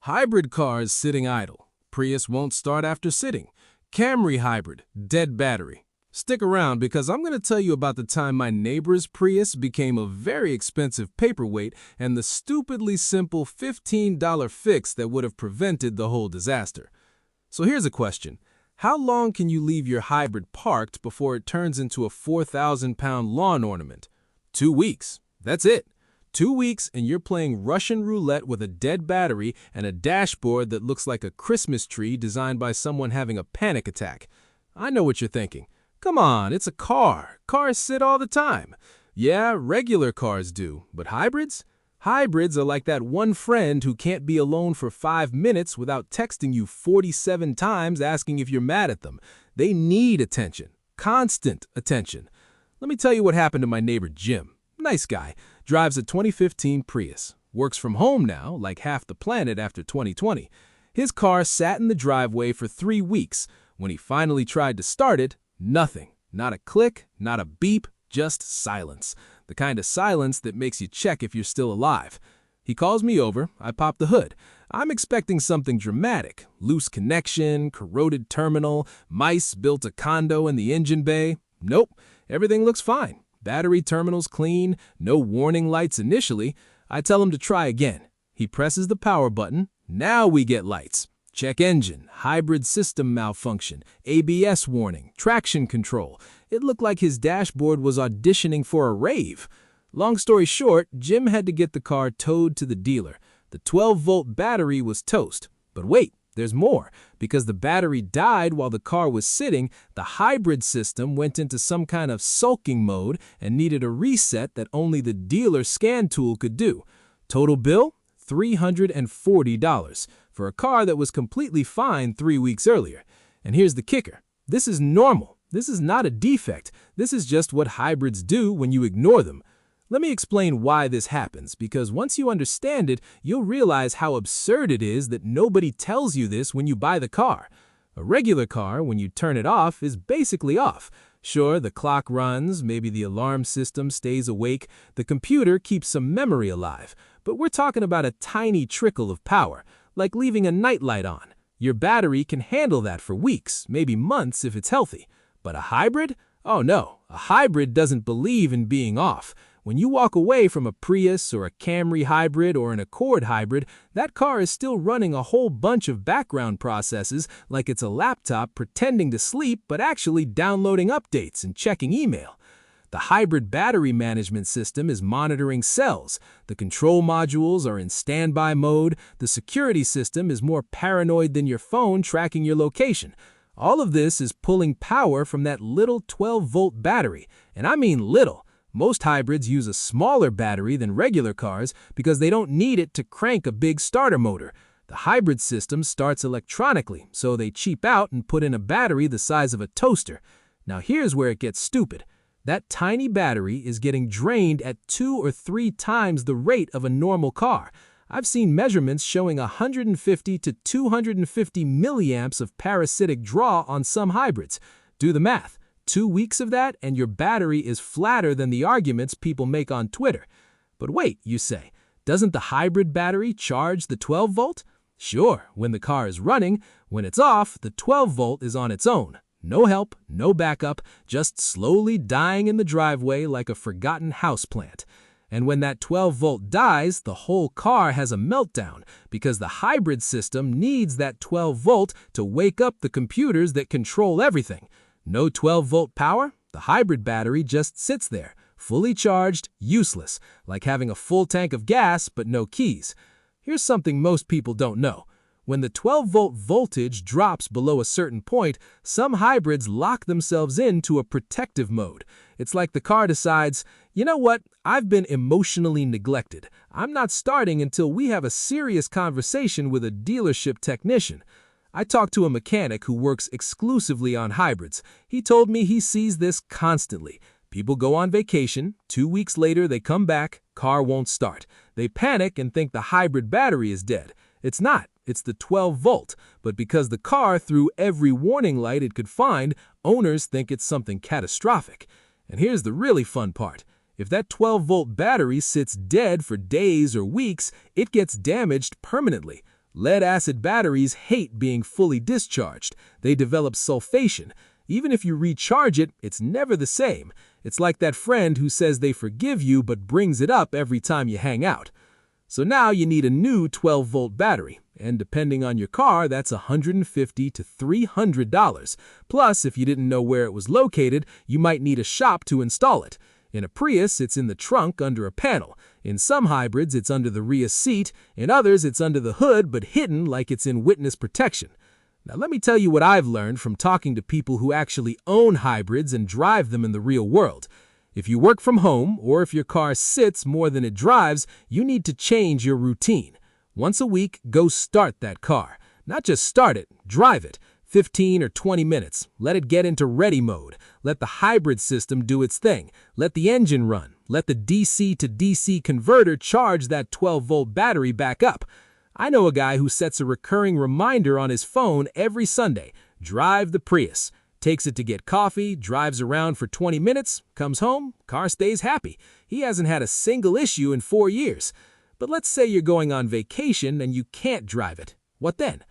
Hybrid cars sitting idle. Prius won't start after sitting. Camry Hybrid, dead battery. Stick around because I'm going to tell you about the time my neighbor's Prius became a very expensive paperweight and the stupidly simple $15 fix that would have prevented the whole disaster. So here's a question. How long can you leave your hybrid parked before it turns into a 4,000-pound lawn ornament? 2 weeks. That's it. 2 weeks and you're playing Russian roulette with a dead battery and a dashboard that looks like a Christmas tree designed by someone having a panic attack. I know what you're thinking. Come on, it's a car. Cars sit all the time. Yeah, regular cars do, but hybrids? Hybrids are like that one friend who can't be alone for 5 minutes without texting you 47 times asking if you're mad at them. They need attention. Constant attention. Let me tell you what happened to my neighbor Jim. Nice guy. Drives a 2015 Prius. Works from home now, like half the planet after 2020. His car sat in the driveway for 3 weeks. When he finally tried to start it, nothing. Not a click, not a beep, just silence. The kind of silence that makes you check if you're still alive. He calls me over, I pop the hood. I'm expecting something dramatic. Loose connection, corroded terminal, mice built a condo in the engine bay. Nope, everything looks fine. Battery terminal's clean, no warning lights initially. I tell him to try again. He presses the power button. Now we get lights. Check engine, hybrid system malfunction, ABS warning, traction control. It looked like his dashboard was auditioning for a rave. Long story short, Jim had to get the car towed to the dealer. The 12-volt battery was toast. But wait, there's more. Because the battery died while the car was sitting, the hybrid system went into some kind of sulking mode and needed a reset that only the dealer scan tool could do. Total bill? $340 for a car that was completely fine 3 weeks earlier. And here's the kicker. This is normal. This is not a defect. This is just what hybrids do when you ignore them. Let me explain why this happens, because once you understand it, you'll realize how absurd it is that nobody tells you this when you buy the car. A regular car, when you turn it off, is basically off. Sure, the clock runs, maybe the alarm system stays awake, the computer keeps some memory alive, but we're talking about a tiny trickle of power, like leaving a nightlight on. Your battery can handle that for weeks, maybe months if it's healthy. But a hybrid? Oh no, a hybrid doesn't believe in being off. When you walk away from a Prius or a Camry Hybrid or an Accord Hybrid, that car is still running a whole bunch of background processes like it's a laptop pretending to sleep but actually downloading updates and checking email. The hybrid battery management system is monitoring cells. The control modules are in standby mode. The security system is more paranoid than your phone tracking your location. All of this is pulling power from that little 12-volt battery. And I mean little. Most hybrids use a smaller battery than regular cars because they don't need it to crank a big starter motor. The hybrid system starts electronically, so they cheap out and put in a battery the size of a toaster. Now here's where it gets stupid. That tiny battery is getting drained at 2 or 3 times the rate of a normal car. I've seen measurements showing 150 to 250 milliamps of parasitic draw on some hybrids. Do the math. 2 weeks of that and your battery is flatter than the arguments people make on Twitter. But wait, you say, doesn't the hybrid battery charge the 12-volt? Sure, when the car is running. When it's off, the 12-volt is on its own. No help, no backup, just slowly dying in the driveway like a forgotten houseplant. And when that 12-volt dies, the whole car has a meltdown because the hybrid system needs that 12-volt to wake up the computers that control everything. No 12-volt power? The hybrid battery just sits there, fully charged, useless, like having a full tank of gas but no keys. Here's something most people don't know. When the 12-volt voltage drops below a certain point, some hybrids lock themselves into a protective mode. It's like the car decides, you know what, I've been emotionally neglected. I'm not starting until we have a serious conversation with a dealership technician. I talked to a mechanic who works exclusively on hybrids. He told me he sees this constantly. People go on vacation, 2 weeks later they come back, car won't start. They panic and think the hybrid battery is dead. It's not, it's the 12-volt, but because the car threw every warning light it could find, owners think it's something catastrophic. And here's the really fun part. If that 12-volt battery sits dead for days or weeks, it gets damaged permanently. Lead-acid batteries hate being fully discharged. They develop sulfation. Even if you recharge it, it's never the same. It's like that friend who says they forgive you but brings it up every time you hang out. So now you need a new 12-volt battery, and depending on your car, that's $150 to $300. Plus, if you didn't know where it was located, you might need a shop to install it. In a Prius, it's in the trunk under a panel. In some hybrids, it's under the rear seat. In others, it's under the hood but hidden like it's in witness protection. Now let me tell you what I've learned from talking to people who actually own hybrids and drive them in the real world. If you work from home, or if your car sits more than it drives, you need to change your routine. Once a week, go start that car. Not just start it, drive it. 15 or 20 minutes. Let it get into ready mode. Let the hybrid system do its thing. Let the engine run. Let the DC to DC converter charge that 12-volt battery back up. I know a guy who sets a recurring reminder on his phone every Sunday. Drive the Prius. Takes it to get coffee, drives around for 20 minutes, comes home, car stays happy. He hasn't had a single issue in 4 years. But let's say you're going on vacation and you can't drive it. What then?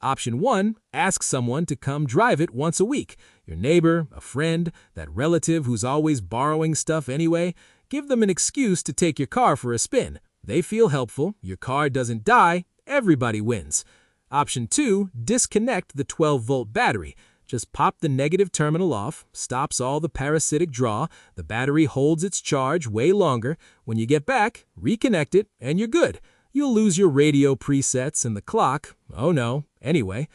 Option 1, ask someone to come drive it once a week. Your neighbor, a friend, that relative who's always borrowing stuff anyway. Give them an excuse to take your car for a spin. They feel helpful, your car doesn't die, everybody wins. Option 2, disconnect the 12-volt battery. Just pop the negative terminal off, stops all the parasitic draw, the battery holds its charge way longer. When you get back, reconnect it, and you're good. You'll lose your radio presets and the clock. Oh no, anyway.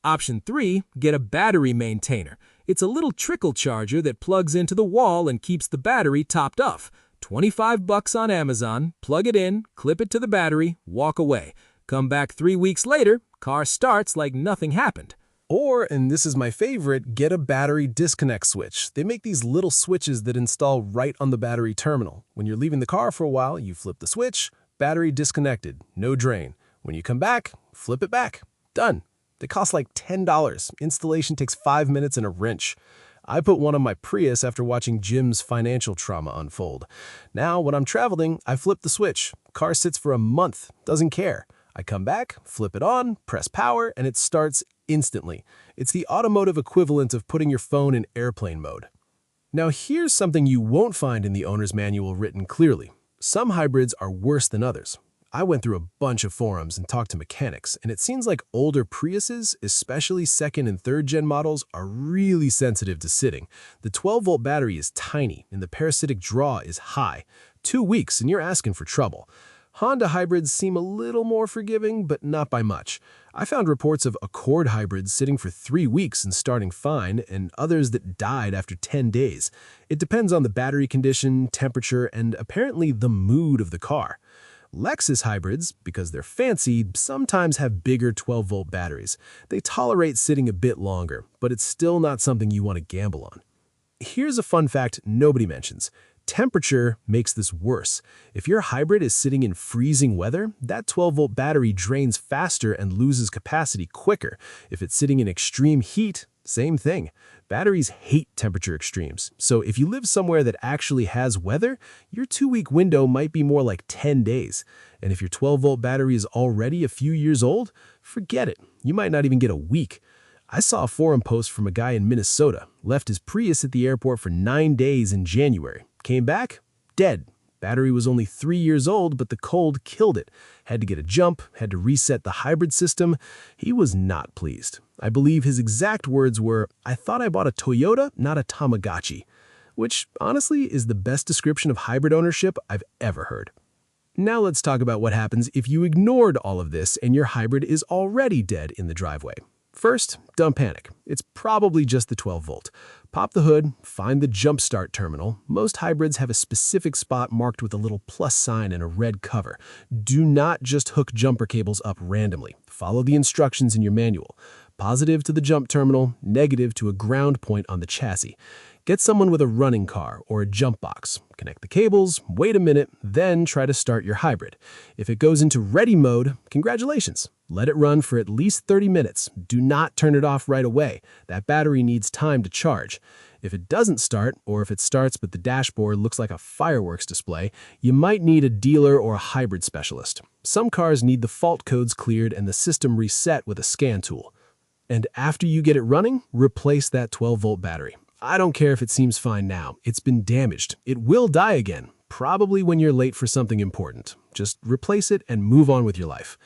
Option 3, get a battery maintainer. It's a little trickle charger that plugs into the wall and keeps the battery topped off. $25 on Amazon, plug it in, clip it to the battery, walk away. Come back 3 weeks later, car starts like nothing happened. Or, and this is my favorite, get a battery disconnect switch. They make these little switches that install right on the battery terminal. When you're leaving the car for a while, you flip the switch, battery disconnected, no drain. When you come back, flip it back. Done. They cost like $10. Installation takes 5 minutes and a wrench. I put one on my Prius after watching Jim's financial trauma unfold. Now, when I'm traveling, I flip the switch. Car sits for a month, doesn't care. I come back, flip it on, press power, and it starts instantly. It's the automotive equivalent of putting your phone in airplane mode. Now here's something you won't find in the owner's manual written clearly. Some hybrids are worse than others. I went through a bunch of forums and talked to mechanics, and it seems like older Priuses, especially second and third gen models, are really sensitive to sitting. The 12-volt battery is tiny, and the parasitic draw is high. 2 weeks, and you're asking for trouble. Honda hybrids seem a little more forgiving, but not by much. I found reports of Accord hybrids sitting for 3 weeks and starting fine, and others that died after 10 days. It depends on the battery condition, temperature, and apparently the mood of the car. Lexus hybrids, because they're fancy, sometimes have bigger 12-volt batteries. They tolerate sitting a bit longer, but it's still not something you want to gamble on. Here's a fun fact nobody mentions. Temperature makes this worse. If your hybrid is sitting in freezing weather, that 12-volt battery drains faster and loses capacity quicker. If it's sitting in extreme heat, same thing. Batteries hate temperature extremes. So if you live somewhere that actually has weather, your 2-week window might be more like 10 days. And if your 12-volt battery is already a few years old, forget it. You might not even get a week. I saw a forum post from a guy in Minnesota, left his Prius at the airport for 9 days in January. Came back, dead. Battery was only 3 years old, but the cold killed it. Had to get a jump, had to reset the hybrid system. He was not pleased. I believe his exact words were, "I thought I bought a Toyota, not a Tamagotchi," which honestly is the best description of hybrid ownership I've ever heard. Now let's talk about what happens if you ignored all of this and your hybrid is already dead in the driveway. First, don't panic. It's probably just the 12-volt. Pop the hood, find the jump start terminal. Most hybrids have a specific spot marked with a little plus sign and a red cover. Do not just hook jumper cables up randomly. Follow the instructions in your manual. Positive to the jump terminal, negative to a ground point on the chassis. Get someone with a running car or a jump box. Connect the cables, wait a minute, then try to start your hybrid. If it goes into ready mode, congratulations. Let it run for at least 30 minutes. Do not turn it off right away. That battery needs time to charge. If it doesn't start, or if it starts but the dashboard looks like a fireworks display, you might need a dealer or a hybrid specialist. Some cars need the fault codes cleared and the system reset with a scan tool. And after you get it running, replace that 12-volt battery. I don't care if it seems fine now. It's been damaged. It will die again, probably when you're late for something important. Just replace it and move on with your life.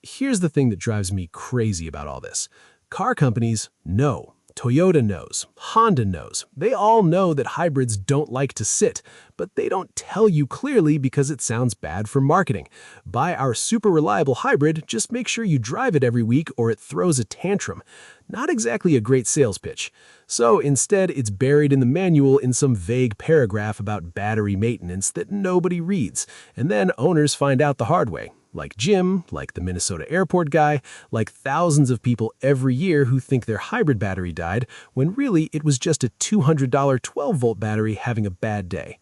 Here's the thing that drives me crazy about all this. Car companies know. Toyota knows. Honda knows. They all know that hybrids don't like to sit, but they don't tell you clearly because it sounds bad for marketing. Buy our super reliable hybrid, just make sure you drive it every week or it throws a tantrum. Not exactly a great sales pitch. So instead, it's buried in the manual in some vague paragraph about battery maintenance that nobody reads, and then owners find out the hard way. Like Jim, like the Minnesota airport guy, like thousands of people every year who think their hybrid battery died, when really it was just a $200 12-volt battery having a bad day.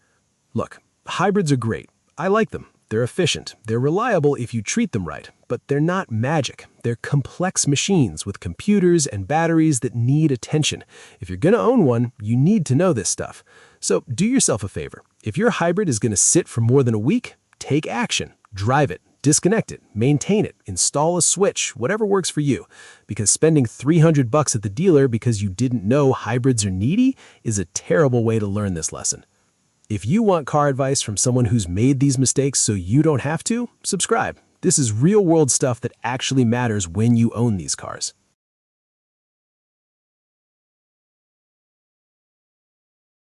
Look, hybrids are great. I like them. They're efficient. They're reliable if you treat them right. But they're not magic. They're complex machines with computers and batteries that need attention. If you're going to own one, you need to know this stuff. So do yourself a favor. If your hybrid is going to sit for more than a week, take action. Drive it. Disconnect it, maintain it, install a switch, whatever works for you. Because spending $300 at the dealer because you didn't know hybrids are needy is a terrible way to learn this lesson. If you want car advice from someone who's made these mistakes so you don't have to, subscribe. This is real-world stuff that actually matters when you own these cars.